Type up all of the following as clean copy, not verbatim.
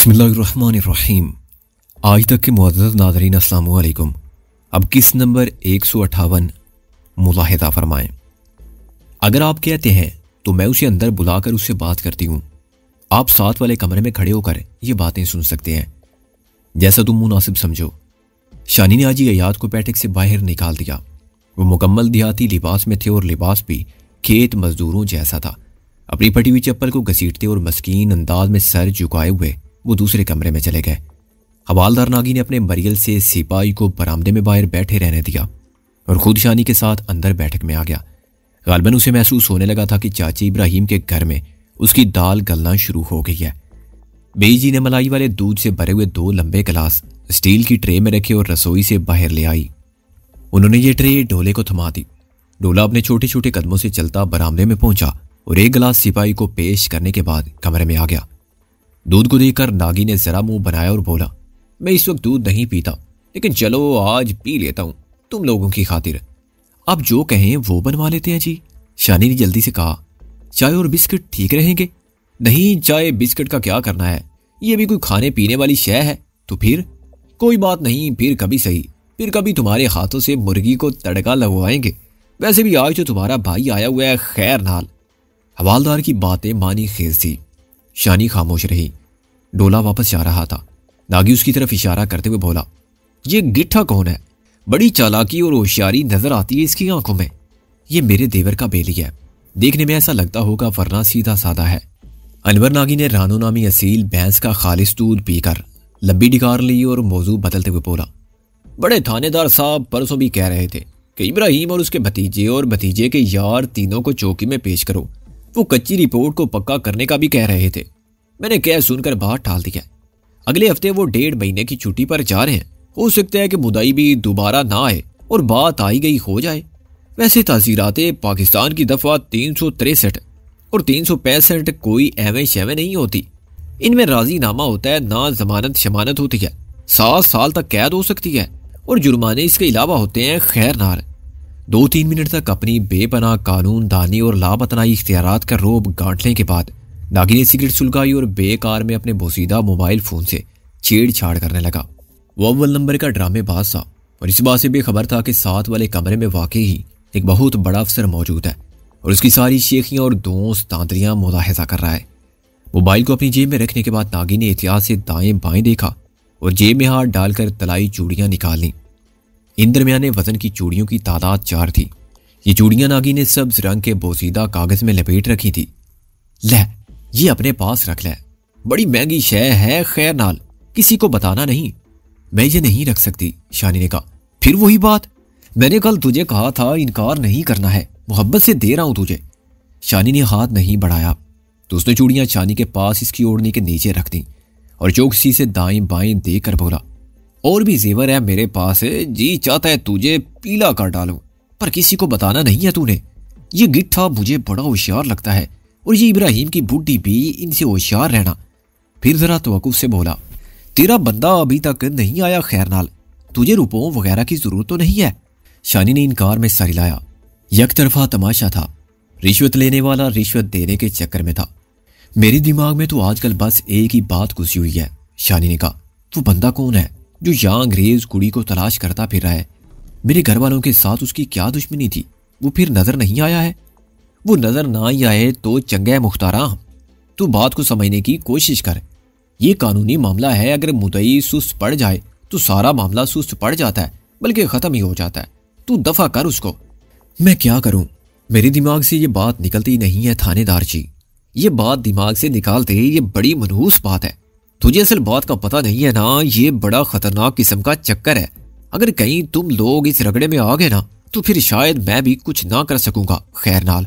बिस्मिल्लाहिर्रहमानिर्रहीम। आज तक के मुअज़्ज़ज़ नाज़रीन अस्सलाम वालेकुम। अब किस नंबर 158 मुलाहिज़ा फरमाएं। अगर आप कहते हैं तो मैं उसे अंदर बुलाकर उससे बात करती हूँ। आप साथ वाले कमरे में खड़े होकर ये बातें सुन सकते हैं, जैसा तुम मुनासिब समझो। शानी ने आज ये याद को पैठक से बाहर निकाल दिया। वो मुकम्मल देहाती लिबास में थे और लिबास भी खेत मजदूरों जैसा था। अपनी फटी हुई चप्पल को घसीटते और मस्कीन अंदाज में सर झुकाए हुए वो दूसरे कमरे में चले गए। हवालदार नागी ने अपने मरियल से सिपाही को बरामदे में बाहर बैठे रहने दिया और खुद शानी के साथ अंदर बैठक में आ गया। गालबन उसे महसूस होने लगा था कि चाची इब्राहिम के घर में उसकी दाल गलना शुरू हो गई है। बेई जी ने मलाई वाले दूध से भरे हुए 2 लंबे गिलास स्टील की ट्रे में रखे और रसोई से बाहर ले आई। उन्होंने ये ट्रे डोले को थमा दी। डोला अपने छोटे छोटे कदमों से चलता बरामदे में पहुंचा और एक गिलास सिपाही को पेश करने के बाद कमरे में आ गया। दूध को देखकर नागी ने जरा मुंह बनाया और बोला, मैं इस वक्त दूध नहीं पीता, लेकिन चलो आज पी लेता हूं तुम लोगों की खातिर। आप जो कहें वो बनवा लेते हैं जी। शानी ने जल्दी से कहा, चाय और बिस्किट ठीक रहेंगे? नहीं, चाय बिस्किट का क्या करना है, ये भी कोई खाने पीने वाली शय है। तो फिर कोई बात नहीं, फिर कभी सही, फिर कभी तुम्हारे हाथों से मुर्गी को तड़का लगवाएंगे। वैसे भी आज तो तुम्हारा भाई आया हुआ है, खैर नाल। हवालदार की बातें मानी खेज थी। शानी खामोश रही। डोला वापस जा रहा था। नागी उसकी तरफ इशारा करते हुए बोला, ये गिट्ठा कौन है? बड़ी चालाकी और होशियारी नजर आती है इसकी आंखों में। ये मेरे देवर का बेली है, देखने में ऐसा लगता होगा वरना सीधा साधा है। अनवर नागी ने रानो नामी असील भैंस का खालिस दूध पीकर लंबी डिकार ली और मौजू बदलते हुए बोला, बड़े थानेदार साहब परसों भी कह रहे थे कि इब्राहिम और उसके भतीजे और भतीजे के यार तीनों को चौकी में पेश करो। वो कच्ची रिपोर्ट को पक्का करने का भी कह रहे थे। मैंने कह सुनकर बाहर टाल दिया। अगले हफ्ते वो 1.5 महीने की छुट्टी पर जा रहे हैं। हो सकता है कि मुदाई भी दोबारा ना आए और बात आई गई हो जाए। वैसे तासीराते पाकिस्तान की दफा 363 और 365 कोई एवं शैवें नहीं होती। इनमें राजीनामा होता है, ना जमानत शमानत होती है। 7 साल तक कैद हो सकती है और जुर्माने इसके अलावा होते हैं। खैर नार 2-3 मिनट तक अपनी बेपनाह कानून दानी और लापतनाई इख्तियारात का रोब गांठने के बाद नागी ने सिगरेट सुलगाई और बेकार में अपने बोसीदा मोबाइल फोन से छेड़छाड़ करने लगा। वो अव्वल नंबर का ड्रामेबाज था और इस बात से बेखबर था कि साथ वाले कमरे में वाकई ही एक बहुत बड़ा अफसर मौजूद है और उसकी सारी शेखियां और दोस्त तांतरियां मुलाहिजा कर रहा है। मोबाइल को अपनी जेब में रखने के बाद नागी ने एहतियात से दाएं बाएं देखा और जेब में हाथ डालकर तलाई चूड़ियां निकाल ली। इन दरमियाने वजन की चूड़ियों की तादाद 4 थी। ये चूड़ियां नागी ने सब्ज रंग के बोसीदा कागज में लपेट रखी थी। ले, ये अपने पास रख ले, बड़ी महंगी शय है। खैर नाल किसी को बताना नहीं। मैं ये नहीं रख सकती, शानी ने कहा। फिर वही बात, मैंने कल तुझे कहा था इनकार नहीं करना है, मोहब्बत से दे रहा हूं तुझे। शानी ने हाथ नहीं बढ़ाया तो उसने चूड़ियां शानी के पास इसकी ओढ़नी के नीचे रख दी और चौकसी से दाएं बाएं देकर बोला, और भी जेवर है मेरे पास, जी चाहता है तुझे पीला कर डालूं, पर किसी को बताना नहीं है तूने। ये गिट्ठा मुझे बड़ा होशियार लगता है और ये इब्राहिम की बुड्ढी भी, इनसे होशियार रहना। फिर जरा तवक्कुफ से बोला, तेरा बंदा अभी तक नहीं आया। खैर नाल तुझे रुपयों वगैरह की जरूरत तो नहीं है। शानी ने इनकार में सर हिलाया। एक तरफा तमाशा था। रिश्वत लेने वाला रिश्वत देने के चक्कर में था। मेरे दिमाग में तो आजकल बस एक ही बात घुसी हुई है, शानी ने कहा। वो बंदा कौन है जो यहाँ अंग्रेज कुड़ी को तलाश करता फिर रहा है? मेरे घर वालों के साथ उसकी क्या दुश्मनी थी? वो फिर नजर नहीं आया है? वो नजर ना ही आए तो चंगा मुख्तारा, तू बात को समझने की कोशिश कर। ये कानूनी मामला है। अगर मुद्दई सुस्त पड़ जाए तो सारा मामला सुस्त पड़ जाता है, बल्कि खत्म ही हो जाता है। तू दफा कर उसको। मैं क्या करूं, मेरे दिमाग से ये बात निकलती नहीं है थानेदार जी। ये बात दिमाग से निकालते ये बड़ी मनहूस बात है। तुझे असल बात का पता नहीं है ना, ये बड़ा खतरनाक किस्म का चक्कर है। अगर कहीं तुम लोग इस रगड़े में आ गए ना तो फिर शायद मैं भी कुछ ना कर सकूंगा। खैर नाल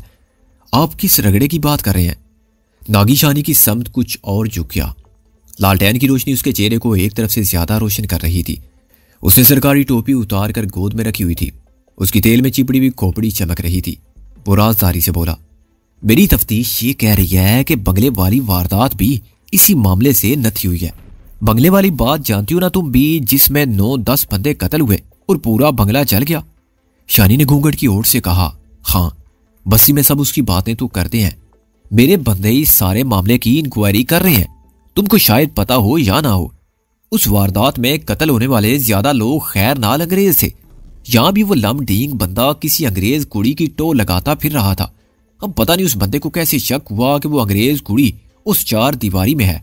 आप किस रगड़े की बात कर रहे हैं? नागी शानी की समत कुछ और झुक गया। लालटेन की रोशनी उसके चेहरे को एक तरफ से ज्यादा रोशन कर रही थी। उसने सरकारी टोपी उतार कर गोद में रखी हुई थी। उसकी तेल में चिपड़ी हुई खोपड़ी चमक रही थी। वो राजदारी से बोला, मेरी तफ्तीश ये कह रही है कि बंगले वाली वारदात भी इसी मामले से नथी हुई है। बंगले वाली बात जानती हो ना तुम भी, जिसमें 9-10 बंदे कत्ल हुए और पूरा बंगला जल गया। शानी ने घूंघट की ओर से कहा, हाँ बस्ती में सब उसकी बातें तो करते हैं। मेरे बंदे इस सारे मामले की इंक्वायरी कर रहे हैं। तुमको शायद पता हो या ना हो, उस वारदात में कत्ल होने वाले ज्यादा लोग खैर नाल अंग्रेज थे। यहां भी वो लमडींग बंदा किसी अंग्रेज कुड़ी की टो लगाता फिर रहा था। अब पता नहीं उस बंदे को कैसे शक हुआ कि वो अंग्रेज कुड़ी उस चार दीवारी में है।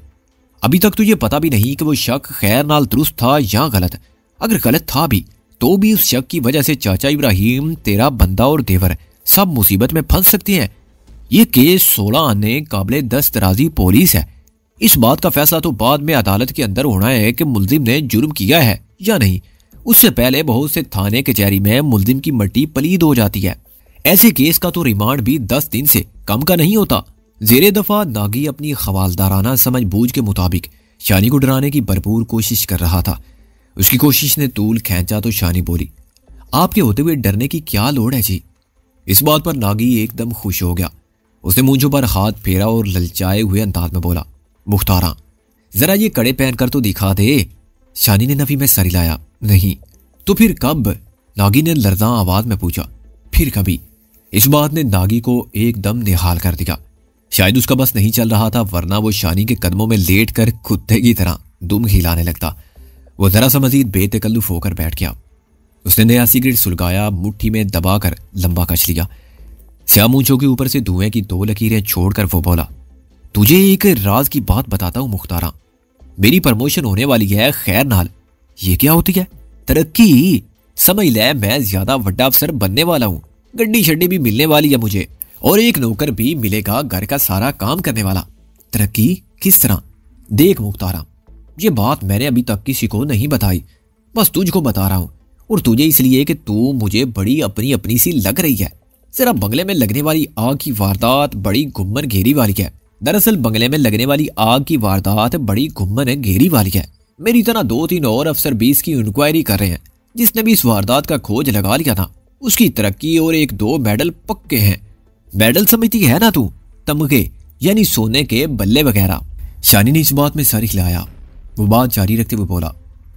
अभी तक तो ये पता भी नहीं कि वो शक खैर नाल दुरुस्त था या गलत। अगर गलत था भी तो भी उस शक की वजह से चाचा इब्राहिम, तेरा बंदा और देवर सब मुसीबत में फंस सकते हैं। ये केस 16 आने काबिले दस्तराजी पुलिस है। इस बात का फैसला तो बाद में अदालत के अंदर होना है कि मुल्जिम ने जुर्म किया है या नहीं। उससे पहले बहुत से थाने कचहरी में मुल्जिम की मट्टी पलीद हो जाती है। ऐसे केस का तो रिमांड भी 10 दिन से कम का नहीं होता। जेरे दफा नागी अपनी खवालदाराना समझबूझ के मुताबिक शानी को डराने की भरपूर कोशिश कर रहा था। उसकी कोशिश ने तूल खींचा तो शानी बोली, आपके होते हुए डरने की क्या लोड़ है जी। इस बात पर नागी एकदम खुश हो गया। उसने मूंछों पर हाथ फेरा और ललचाए हुए अंदाज में बोला, मुख्तारा जरा ये कड़े पहनकर तो दिखा दे। शानी ने नफी में सर हिलाया। नहीं। तो फिर कब? नागी ने लर्जा आवाज में पूछा। फिर कभी। इस बात ने नागी को एकदम निहाल कर दिया। शायद उसका बस नहीं चल रहा था, वरना वो शानी के कदमों में लेट कर कुत्ते की तरह दुम हिलाने लगता। वो जरा सा मजीद बेतकल्लुफ होकर बैठ गया। उसने नया सिगरेट सुलगाया, मुट्ठी में दबाकर लंबा कस लिया। स्याह मूंछों के ऊपर से धुएं की 2 लकीरें छोड़कर वो बोला, तुझे एक राज की बात बताता हूं मुख्तारा। मेरी प्रमोशन होने वाली है खैर नाल। ये क्या होती है? तरक्की। समझ ले, मैं ज्यादा बड़ा अफसर बनने वाला हूं। गड्डी शड्डी भी मिलने वाली है मुझे, और एक नौकर भी मिलेगा घर का सारा काम करने वाला। तरक्की किस तरह? देख मुख्तारा, ये बात मैंने अभी तक किसी को नहीं बताई, बस तुझको बता रहा हूं। और तुझे इसलिए कि तू मुझे बड़ी अपनी अपनी सी लग रही है। जरा बंगले में लगने वाली आग की वारदात बड़ी घुम्मन घेरी वाली है। दरअसल बंगले में लगने वाली आग की वारदात बड़ी घुम्मन घेरी वाली है। मेरी तरह 2-3 और अफसर भी इसकी इंक्वायरी कर रहे हैं। जिसने भी इस वारदात का खोज लगा लिया था उसकी तरक्की और 1-2 मेडल पक्के हैं। मेडल समझती है ना तू? तमगे यानी सोने के बल्ले वगैरह। शानी ने इस बात में सर हिलाया। वो बात जारी रखते हुए बोला,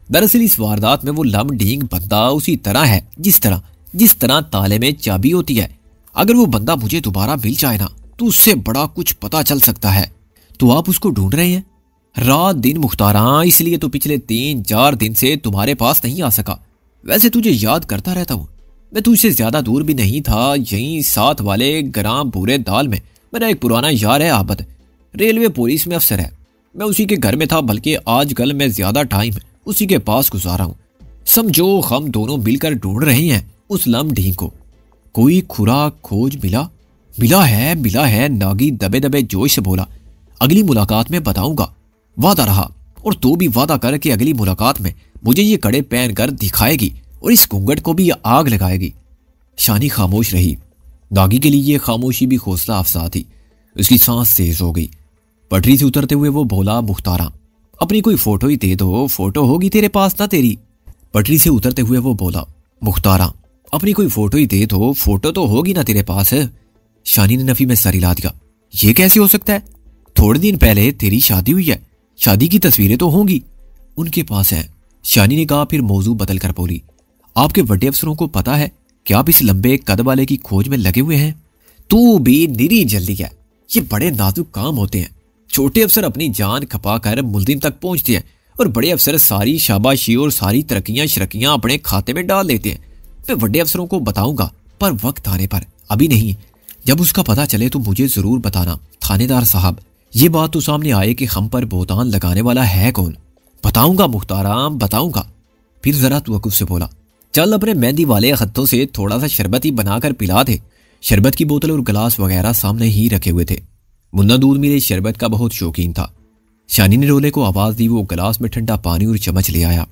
दरअसल इस वारदात में वो लमडींग बंदा उसी तरह है जिस तरह ताले में चाबी होती है। अगर वो बंदा मुझे दोबारा मिल जाए ना तो उससे बड़ा कुछ पता चल सकता है। तो आप उसको ढूंढ रहे हैं रात दिन मुख्तारा, इसलिए तो पिछले 3-4 दिन से तुम्हारे पास नहीं आ सका। वैसे तुझे याद करता रहता हूँ। मैं तुझसे ज्यादा दूर भी नहीं था। यहीं साथ वाले ग्राम भूरे दाल में मेरा एक पुराना यार है आबद, रेलवे पुलिस में अफसर है। मैं उसी के घर में था, बल्कि आजकल मैं ज्यादा टाइम उसी के पास गुजारा हूँ। समझो हम दोनों मिलकर ढूंढ रहे हैं उस लमडींग को। कोई खुराक खोज मिला है। नागी दबे दबे जोश से बोला, अगली मुलाकात में बताऊंगा। वादा रहा। और तू भी वादा कर कि अगली मुलाकात में मुझे ये कड़े पहन कर दिखाएगी और इस घूंघट को भी आग लगाएगी। शानी खामोश रही। नागी के लिए ये खामोशी भी हौसला अफजा थी। उसकी सांस तेज हो गई। पटरी से उतरते हुए वो बोला, मुख्तारा अपनी कोई फोटो ही दे दो। फोटो होगी तेरे पास ना तेरी? पटरी से उतरते हुए वो बोला, मुख्तारा अपनी कोई फोटो ही दे दो। फोटो तो होगी ना तेरे पास? शानी ने नफी में सर हिला दिया। ये कैसे हो सकता है? थोड़े दिन पहले तेरी शादी हुई है, शादी की तस्वीरें तो होंगी। उनके पास है। शानी ने कहा, फिर मौजू बदल कर बोली, आपके बड़े अफसरों को पता है कि आप इस लंबे कद वाले की खोज में लगे हुए हैं? तू भी निरी जल्दी है। ये बड़े नाजुक काम होते हैं। छोटे अफसर अपनी जान खपा कर मुल्जिम तक पहुंचते हैं और बड़े अफसर सारी शाबाशी और सारी तरक्कियां शरकियां अपने खाते में डाल देते हैं। मैं बड़े अफसरों को बताऊंगा, पर वक्त आने पर, अभी नहीं। जब उसका पता चले तो मुझे जरूर बताना थानेदार साहब। ये बात तो सामने आए कि हम पर बोतान लगाने वाला है कौन। बताऊंगा मुख्तारा, बताऊंगा। फिर जरा तवक्कुफ से बोला, चल अपने मेहंदी वाले हत्थों से थोड़ा सा शरबत ही बनाकर पिला दे। शरबत की बोतल और गिलास वगैरह सामने ही रखे हुए थे। मुन्ना दूध मिले शरबत का बहुत शौकीन था। शानी ने रोले को आवाज दी। वो गिलास में ठंडा पानी और चम्मच ले आया।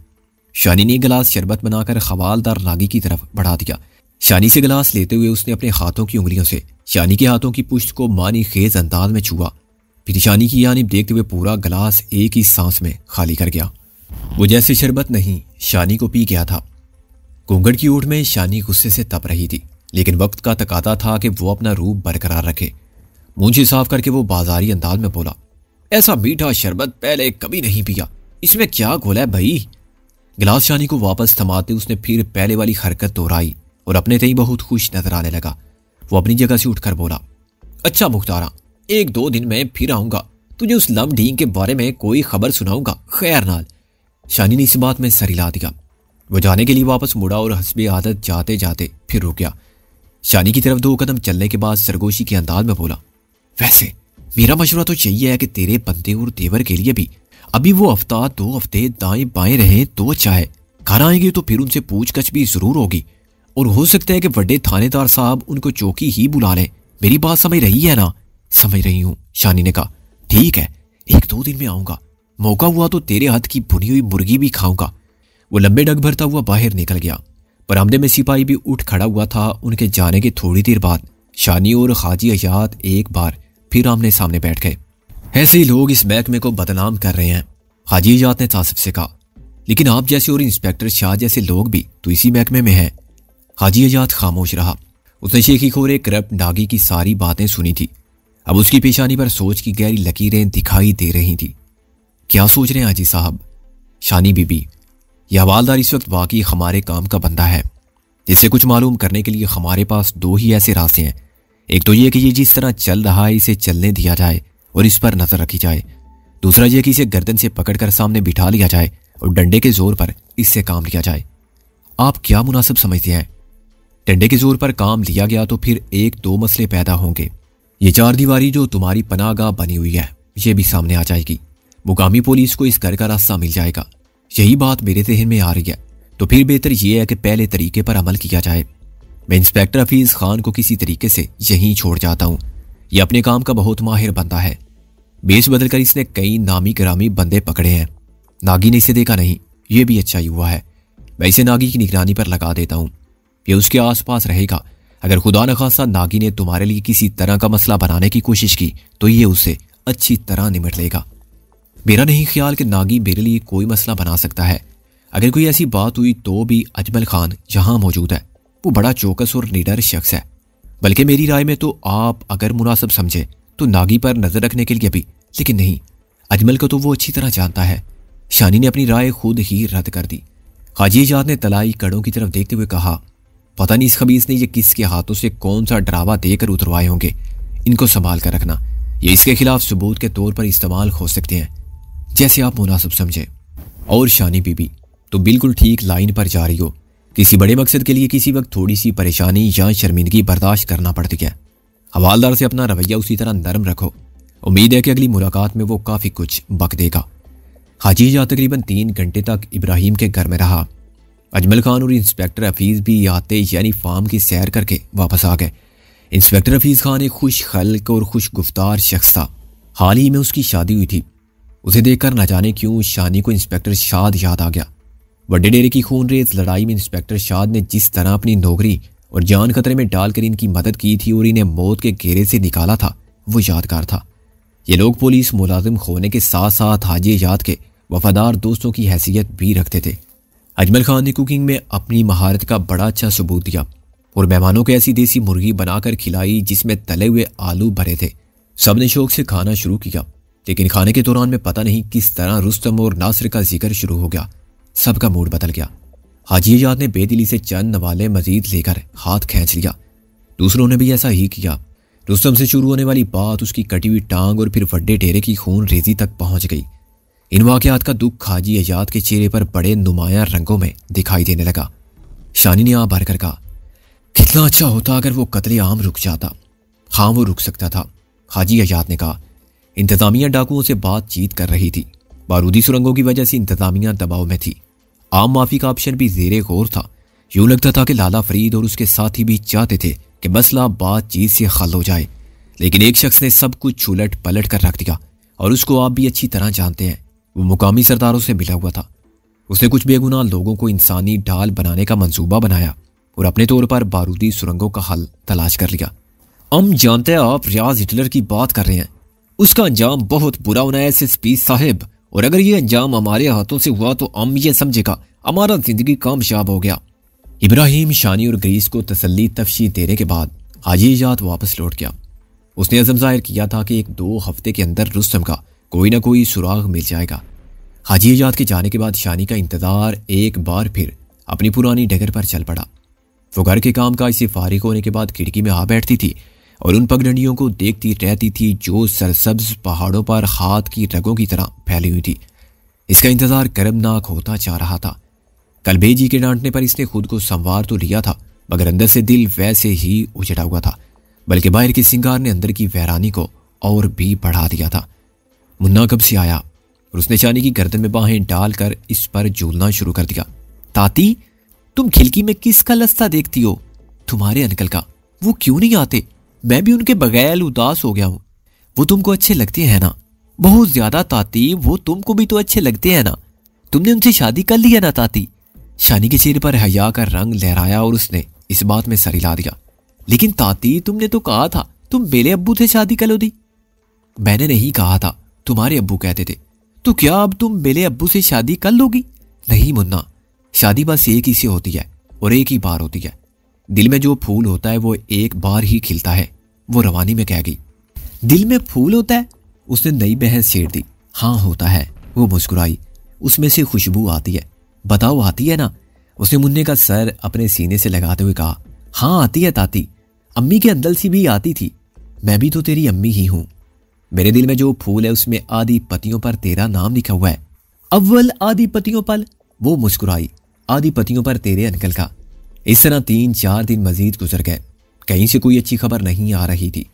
शानी ने गिलास शरबत बनाकर खवालदार नागी की तरफ बढ़ा दिया। शानी से गिलास लेते हुए उसने अपने हाथों की उंगलियों से शानी के हाथों की पुश्त को मानी खेज अंदाज में छुआ। फिर शानी की यानी देखते हुए पूरा गिलास एक ही सांस में खाली कर गया। वो जैसे शरबत नहीं, शानी को पी गया था। घूंघट की ओट में शानी गुस्से से तप रही थी, लेकिन वक्त का तकादा था कि वो अपना रूप बरकरार रखे। मूंछें साफ करके वो बाजारी अंदाज में बोला, ऐसा मीठा शरबत पहले कभी नहीं पिया। इसमें क्या घोला है भाई? गिलास शानी को वापस थमाते उसने फिर पहले वाली हरकत दोहराई और अपने तई बहुत खुश नजर आने लगा। वो अपनी जगह से उठकर बोला, अच्छा मुख्तारा, 1-2 दिन में फिर आऊंगा। तुझे उस लम ढींग के बारे में कोई खबर सुनाऊंगा खैर नाल। शानी ने इस बात में सर हिला दिया। वो जाने के लिए वापस मुड़ा और हस्बे आदत जाते जाते फिर रुक गया। शानी की तरफ 2 कदम चलने के बाद सरगोशी के अंदाज में बोला, वैसे मेरा मशवरा तो चाहिए है कि तेरे बंदे और देवर के लिए भी अभी वो हफ्ता 2 हफ्ते दाएं बाएं रहे तो अच्छा है। घर आएंगे तो फिर उनसे पूछगछ भी जरूर होगी और हो सकता है कि बड़े थानेदार साहब उनको चौकी ही बुला लें। मेरी बात समझ रही है ना? समझ रही हूं, शानी ने कहा। ठीक है, 1-2 दिन में आऊंगा। मौका हुआ तो तेरे हाथ की भुनी हुई मुर्गी भी खाऊंगा। वो लंबे डग भरता हुआ बाहर निकल गया। बरामदे में सिपाही भी उठ खड़ा हुआ था। उनके जाने के थोड़ी देर बाद शानी और हाजी अयात एक बार फिर आमने सामने बैठ गए। ऐसे ही लोग इस महकमे को बदनाम कर रहे हैं, हाजी अयात ने तासिफ से कहा। लेकिन आप जैसे और इंस्पेक्टर शाह जैसे लोग भी तो इसी महकमे में हैं। हाजी अयात खामोश रहा। उसने शेखी खोरे करप्ट नागी की सारी बातें सुनी थी। अब उसकी पेशानी पर सोच की गहरी लकीरें दिखाई दे रही थी। क्या सोच रहे हैं हाजी साहब? शानी बीबी, यह हवालदार इस वक्त वाकई हमारे काम का बंदा है। इससे कुछ मालूम करने के लिए हमारे पास 2 ही ऐसे रास्ते हैं। एक तो यह कि ये जिस तरह चल रहा है इसे चलने दिया जाए और इस पर नजर रखी जाए। दूसरा यह कि इसे गर्दन से पकड़कर सामने बिठा लिया जाए और डंडे के जोर पर इससे काम लिया जाए। आप क्या मुनासिब समझते हैं? डंडे के जोर पर काम लिया गया तो फिर 1-2 मसले पैदा होंगे। ये 4 दीवारी जो तुम्हारी पनाहगाह बनी हुई है ये भी सामने आ जाएगी। मुकामी पुलिस को इस घर का रास्ता मिल जाएगा। यही बात मेरे जहन में आ रही है। तो फिर बेहतर यह है कि पहले तरीके पर अमल किया जाए। मैं इंस्पेक्टर हफीज खान को किसी तरीके से यहीं छोड़ जाता हूँ। यह अपने काम का बहुत माहिर बंदा है। बेच बदलकर इसने कई नामी गिरामी बंदे पकड़े हैं। नागी ने इसे देखा नहीं, ये भी अच्छा ही हुआ है। मैं इसे नागी की निगरानी पर लगा देता हूँ। ये उसके आसपास रहेगा। अगर खुदा न खासा नागी ने तुम्हारे लिए किसी तरह का मसला बनाने की कोशिश की तो ये उससे अच्छी तरह निपट लेगा। मेरा नहीं ख्याल कि नागी मेरे लिए कोई मसला बना सकता है। अगर कोई ऐसी बात हुई तो भी अजमल खान जहां मौजूद है वो बड़ा चौकस और निडर शख्स है। बल्कि मेरी राय में तो आप अगर मुनासिब समझे तो नागी पर नजर रखने के लिए भी, लेकिन नहीं, अजमल को तो वो अच्छी तरह जानता है। शानी ने अपनी राय खुद ही रद्द कर दी। हाजी अयात ने तलाई कड़ों की तरफ देखते हुए कहा, पता नहीं इस खबीस ने ये किसके हाथों से कौन सा डरावा देकर उतरवाए होंगे। इनको संभाल कर रखना, ये इसके खिलाफ सबूत के तौर पर इस्तेमाल हो सकते हैं, जैसे आप मुनासिब समझे। और शानी बीबी, तो बिल्कुल ठीक लाइन पर जा रही हो। किसी बड़े मकसद के लिए किसी वक्त थोड़ी सी परेशानी या शर्मिंदगी बर्दाश्त करना पड़ती है। हवालदार से अपना रवैया उसी तरह नरम रखो। उम्मीद है कि अगली मुलाकात में वो काफ़ी कुछ बक देगा। हाजी अयात तकरीबन 3 घंटे तक इब्राहिम के घर में रहा। अजमल खान और इंस्पेक्टर हफीज़ भी आते यानी फार्म की सैर करके वापस आ गए। इंस्पेक्टर हफीज़ खान एक खुश खल्क और खुश गुफ्तार शख्स था। हाल ही में उसकी शादी हुई थी। उसे देखकर न जाने क्यों शानी को इंस्पेक्टर शाद याद आ गया। बड़े डेरे की खूनरेज लड़ाई में इंस्पेक्टर शाद ने जिस तरह अपनी नौकरी और जान खतरे में डालकर इनकी मदद की थी और इन्हें मौत के घेरे से निकाला था, वो यादगार था। ये लोग पुलिस मुलाजिम होने के साथ साथ हाजी अयात के वफादार दोस्तों की हैसियत भी रखते थे। अजमल खान ने कुकिंग में अपनी महारत का बड़ा अच्छा सबूत दिया और मेहमानों को ऐसी देसी मुर्गी बनाकर खिलाई जिसमें तले हुए आलू भरे थे। सब ने शौक से खाना शुरू किया, लेकिन खाने के दौरान में पता नहीं किस तरह रुस्तम और नासिर का जिक्र शुरू हो गया। सबका मूड बदल गया। हाजी अयात ने बेदिली से चंद नवाले मजीद लेकर हाथ खींच लिया। दूसरों ने भी ऐसा ही किया। रुस्तम से शुरू होने वाली बात उसकी कटी हुई टांग और फिर वड्डे डेरे की खून रेजी तक पहुंच गई। इन वाकयात का दुख हाजी अयात के चेहरे पर बड़े नुमायां रंगों में दिखाई देने लगा। शानी ने भर कर कहा, कितना अच्छा होता अगर वो कत्ले आम रुक जाता। हाँ, वो रुक सकता था, हाजी अयात ने कहा। इंतजामिया डाकुओं से बातचीत कर रही थी। बारूदी सुरंगों की वजह से इंतजामिया दबाव में थी। आम माफी का ऑप्शन भी जेरे गौर था। यूं लगता था कि लाला फरीद और उसके साथी भी चाहते थे कि मसला बातचीत से हल हो जाए, लेकिन एक शख्स ने सब कुछ छुलट पलट कर रख दिया और उसको आप भी अच्छी तरह जानते हैं। वो मुकामी सरदारों से मिला हुआ था। उसने कुछ बेगुनाह लोगों को इंसानी ढाल बनाने का मंसूबा बनाया और अपने तौर पर बारूदी सुरंगों का हल तलाश कर लिया। हम जानते हैं आप रियाज हिटलर की बात कर रहे हैं। उसका अंजाम बहुत बुरा होना है एसएसपी साहिब, और अगर ये अंजाम हमारे हाथों से हुआ तो हम ये समझेगा हमारा जिंदगी कामयाब हो गया। इब्राहिम, शानी और ग्रीस को तसल्ली तफशी देने के बाद हाजी अयात वापस लौट गया। उसने अज़म जाहिर किया था कि 1-2 हफ्ते के अंदर रुस्तम का कोई ना कोई सुराग मिल जाएगा। हाजी अयात के जाने के बाद शानी का इंतजार एक बार फिर अपनी पुरानी डगर पर चल पड़ा। वो घर के काम काज से फारिग होने के बाद खिड़की में आ बैठती थी और उन पगडंडियों को देखती रहती थी जो सरसब्ज पहाड़ों पर हाथ की रगों की तरह फैली हुई थी। इसका इंतजार कर्मनाक होता जा रहा था। कल बेजी के डांटने पर इसने खुद को संवार तो लिया था, मगर अंदर से दिल वैसे ही उजड़ा हुआ था, बल्कि बाहर के सिंगार ने अंदर की वैरानी को और भी बढ़ा दिया था। मुन्ना कब से आया और उसने शानी की गर्दन में बाहें डालकर इस पर झूलना शुरू कर दिया। ताती, तुम खिड़की में किसका लस्ता देखती हो? तुम्हारे अंकल का। वो क्यों नहीं आते? मैं भी उनके बगैर उदास हो गया हूं। वो तुमको अच्छे लगते हैं ना? बहुत ज्यादा ताती, वो तुमको भी तो अच्छे लगते हैं ना? तुमने उनसे शादी कर ली है ना ताती? शानी के चेहरे पर हया का रंग लहराया और उसने इस बात में सर हिला दिया। लेकिन ताती, तुमने तो कहा था तुम बेले अब्बू से शादी कर लोगी। मैंने नहीं कहा था, तुम्हारे अब्बू कहते थे। तो क्या अब तुम बेले अब्बू से शादी कर लोगी? नहीं मुन्ना, शादी बस एक ही से होती है और एक ही बार होती है। दिल में जो फूल होता है वो एक बार ही खिलता है, वो रवानी में कह गई। दिल में फूल होता है? उसने नई बहस छेड़ दी। हाँ होता है, वो मुस्कुराई। उसमें से खुशबू आती है। बताओ आती है ना? उसने मुन्ने का सर अपने सीने से लगाते हुए कहा। हाँ आती है ताती, अम्मी के अंदर से भी आती थी। मैं भी तो तेरी अम्मी ही हूं। मेरे दिल में जो फूल है उसमें आधी पत्तियों पर तेरा नाम लिखा हुआ है। अव्वल आधी पत्तियों पर, वो मुस्कुराई, आधी पत्तियों पर तेरे अंकल का। इस तरह 3-4 दिन मजीद गुजर गए। कहीं से कोई अच्छी खबर नहीं आ रही थी।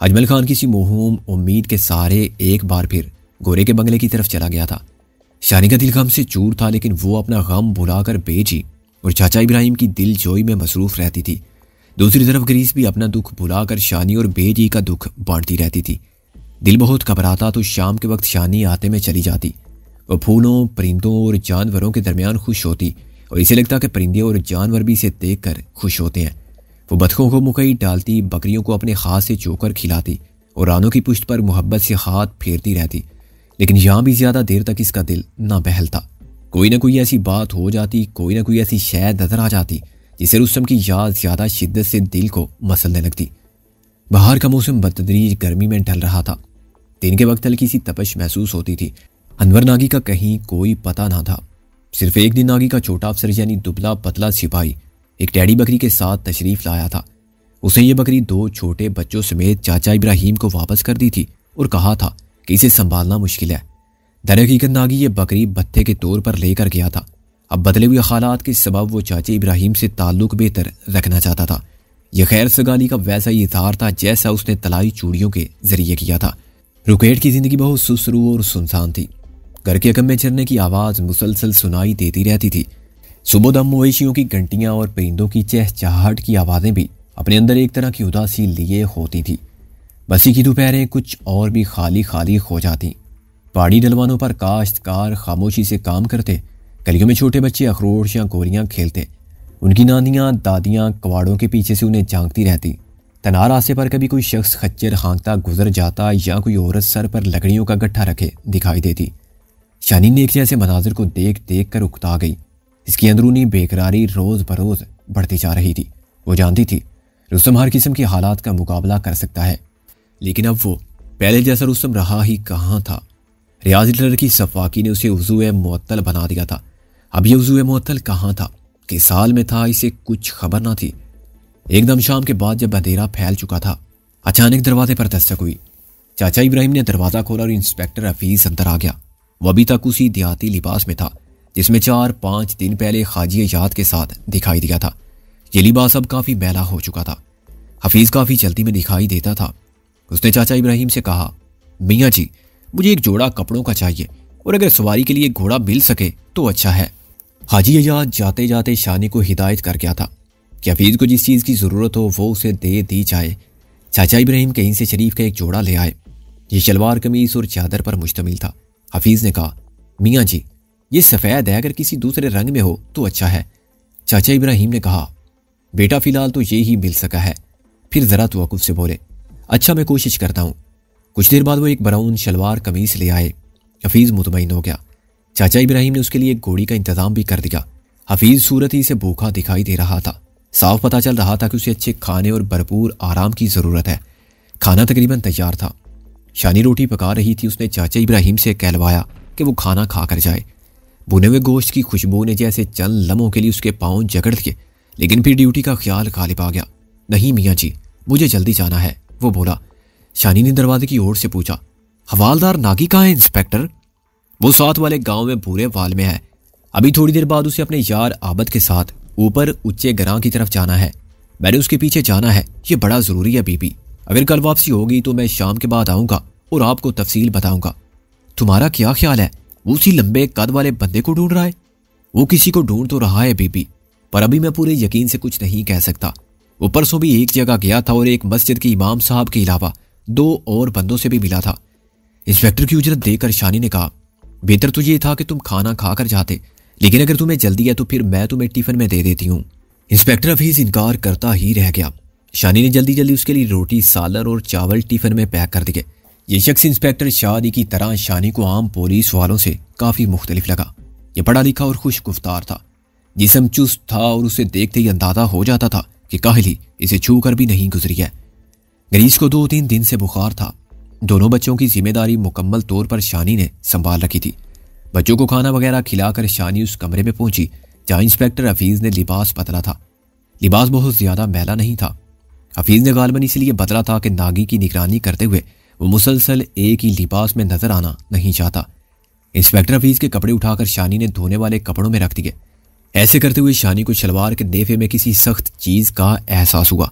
अजमल खान किसी मोहूम उम्मीद के सहारे एक बार फिर गोरे के बंगले की तरफ चला गया था। शानी का दिल गम से चूर था, लेकिन वो अपना गम भुलाकर बेजी और चाचा इब्राहिम की दिल जोई में मसरूफ रहती थी। दूसरी तरफ ग्रीस भी अपना दुख भुलाकर शानी और बेजी का दुख बांटती रहती थी। दिल बहुत घबराता तो शाम के वक्त शानी आते में चली जाती। वो फूलों, परिंदों और जानवरों के दरमियान खुश होती और इसे लगता कि परिंदे और जानवर भी इसे देखकर खुश होते हैं। वो बतखों को मुकई डालती, बकरियों को अपने हाथ से चोकर खिलाती और रानों की पुश्त पर मोहब्बत से हाथ फेरती रहती। लेकिन यहाँ भी ज्यादा देर तक इसका दिल ना बहलता। कोई ना कोई ऐसी बात हो जाती, कोई ना कोई ऐसी शय नजर आ जाती जिससे रुस्तम की याद ज्यादा शिद्दत से दिल को मसलने लगती। बाहर का मौसम बतदरीज गर्मी में ढल रहा था। दिन के वक्त हल्की सी तपश महसूस होती थी। अनवर नागी का कहीं कोई पता ना था। सिर्फ एक दिन नागी का छोटा अफसर यानी दुबला पतला सिपाही एक टैडी बकरी के साथ तशरीफ लाया था। उसे ये बकरी 2 छोटे बच्चों समेत चाचा इब्राहिम को वापस कर दी थी और कहा था कि इसे संभालना मुश्किल है। दरहकीकत नागी ये बकरी भत्ते के तौर पर लेकर गया था। अब बदले हुए हालात के सबब वो चाचे इब्राहिम से ताल्लुक बेहतर रखना चाहता था। यह खैर सगाली का वैसा ही इज़हार था जैसा उसने तलाई चूड़ियों के जरिए किया था। रुकेट की जिंदगी बहुत सुसरू और सुनसान थी। घर के अकम में चरने की आवाज मुसलसल सुनाई देती रहती थी। सुबोदम मवेशियों की घंटियां और परिंदों की चहचहाहट की आवाजें भी अपने अंदर एक तरह की उदासी लिए होती थी। बसी की दोपहरें कुछ और भी खाली खाली हो जाती। पहाड़ी ढलवानों पर काश्तकार खामोशी से काम करते। गलियों में छोटे बच्चे अखरोट या गोरियां खेलते। उनकी नानियां दादियां कवाड़ों के पीछे से उन्हें झांकती रहती। तनार रास्ते पर कभी कोई शख्स खच्चर हाँकता गुजर जाता या कोई औरत सर पर लकड़ियों का गट्ठा रखे दिखाई देती। शानी ने एक जैसे मनाजिर को देख देख कर उकता गई। इसकी अंदरूनी बेकरारी रोज बरोज बढ़ती जा रही थी। वो जानती थी रुस्तम हर किस्म के हालात का मुकाबला कर सकता है, लेकिन अब वो पहले जैसा रुस्तम रहा ही कहाँ था। रियाज लिटर की सफाकी ने उसे उज़्वे मुअत्तल बना दिया था। अब ये उज़्वे मुअत्तल कहाँ था, किस साल में था, इसे कुछ खबर ना थी। एकदम शाम के बाद जब अंधेरा फैल चुका था, अचानक दरवाजे पर दस्तक हुई। चाचा इब्राहिम ने दरवाजा खोला और इंस्पेक्टर हफीज अंदर आ गया। वो अभी तक उसी देहाती लिबास में था जिसमें 4-5 दिन पहले खाजी याद के साथ दिखाई दिया था। ये लिबास अब काफी मैला हो चुका था। हफीज काफी जल्दी में दिखाई देता था। उसने चाचा इब्राहिम से कहा, मियाँ जी, मुझे एक जोड़ा कपड़ों का चाहिए और अगर सवारी के लिए घोड़ा मिल सके तो अच्छा है। हाजी अयाज जाते जाते शानी को हिदायत कर गया था कि हफीज को जिस चीज़ की ज़रूरत हो वो उसे दे दी जाए। चाचा इब्राहिम कहीं से शरीफ का एक जोड़ा ले आए। ये शलवार कमीज और चादर पर मुश्तमिल था। हफीज ने कहा, मियाँ जी, ये सफ़ेद है, अगर किसी दूसरे रंग में हो तो अच्छा है। चाचा इब्राहिम ने कहा, बेटा फ़िलहाल तो ये ही मिल सका है। फिर ज़रा तवक्कुफ से बोले, अच्छा मैं कोशिश करता हूँ। कुछ देर बाद वो एक ब्राउन शलवार कमीज ले आए। हफीज़ मुतमईन हो गया। चाचा इब्राहिम ने उसके लिए एक घोड़ी का इंतज़ाम भी कर दिया। हफीज़ सूरत ही से भूखा दिखाई दे रहा था। साफ पता चल रहा था कि उसे अच्छे खाने और भरपूर आराम की ज़रूरत है। खाना तकरीबन तैयार था। शानी रोटी पका रही थी। उसने चाचा इब्राहिम से कहलवाया कि वो खाना खा कर जाए। भुने हुए गोश्त की खुशबू ने जैसे चंद लम्हों के लिए उसके पाँव जकड़ लिए, लेकिन फिर ड्यूटी का ख्याल गालिब आ गया। नहीं मियाँ जी, मुझे जल्दी जाना है, वो बोला। शानी ने दरवाजे की ओर से पूछा, हवालदार नागी कहाँ है इंस्पेक्टर? वो साथ वाले गांव में भूरे वाल में है। अभी थोड़ी देर बाद उसे अपने यार आबद के साथ ऊपर उच्चे गरां की तरफ जाना है। मैंने उसके पीछे जाना है, ये बड़ा जरूरी है बीबी। अगर कल वापसी होगी तो मैं शाम के बाद आऊंगा और आपको तफसील बताऊंगा। तुम्हारा क्या ख्याल है? वो उसी लंबे कद वाले बंदे को ढूंढ रहा है? वो किसी को ढूंढ तो रहा है बीबी, पर अभी मैं पूरे यकीन से कुछ नहीं कह सकता। वो परसों भी एक जगह गया था और एक मस्जिद के इमाम साहब के अलावा 2 और बंदों से भी मिला था। इंस्पेक्टर की उजरत देकर शानी ने कहा, बेहतर तो ये था कि तुम खाना खाकर जाते, लेकिन अगर तुम्हें जल्दी है तो फिर मैं तुम्हें टिफिन में दे देती हूँ। इंस्पेक्टर हफीज इनकार करता ही रह गया। शानी ने जल्दी जल्दी उसके लिए रोटी, सालन और चावल टिफिन में पैक कर दिए। ये शख्स इंस्पेक्टर शादी की तरह शानी को आम पुलिस वालों से काफी मुख्तलिफ लगा। ये पढ़ा लिखा और खुश गुफ्तार था, जिस्म चुस्त था और उसे देखते ही अंदाजा हो जाता था कि काहली इसे छू कर भी नहीं गुजरी है। ग्रीस को 2-3 दिन से बुखार था। दोनों बच्चों की जिम्मेदारी मुकम्मल तौर पर शानी ने संभाल रखी थी। बच्चों को खाना वगैरह खिलाकर शानी उस कमरे में पहुंची जहां इंस्पेक्टर हफीज ने लिबास बदला था। लिबास बहुत ज्यादा मैला नहीं था। हफीज ने गालबन इसलिए बदला था कि नागी की निगरानी करते हुए वो मुसलसल एक ही लिबास में नजर आना नहीं चाहता। इंस्पेक्टर हफीज के कपड़े उठाकर शानी ने धोने वाले कपड़ों में रख दिए। ऐसे करते हुए शानी को शलवार के नेफे में किसी सख्त चीज का एहसास हुआ।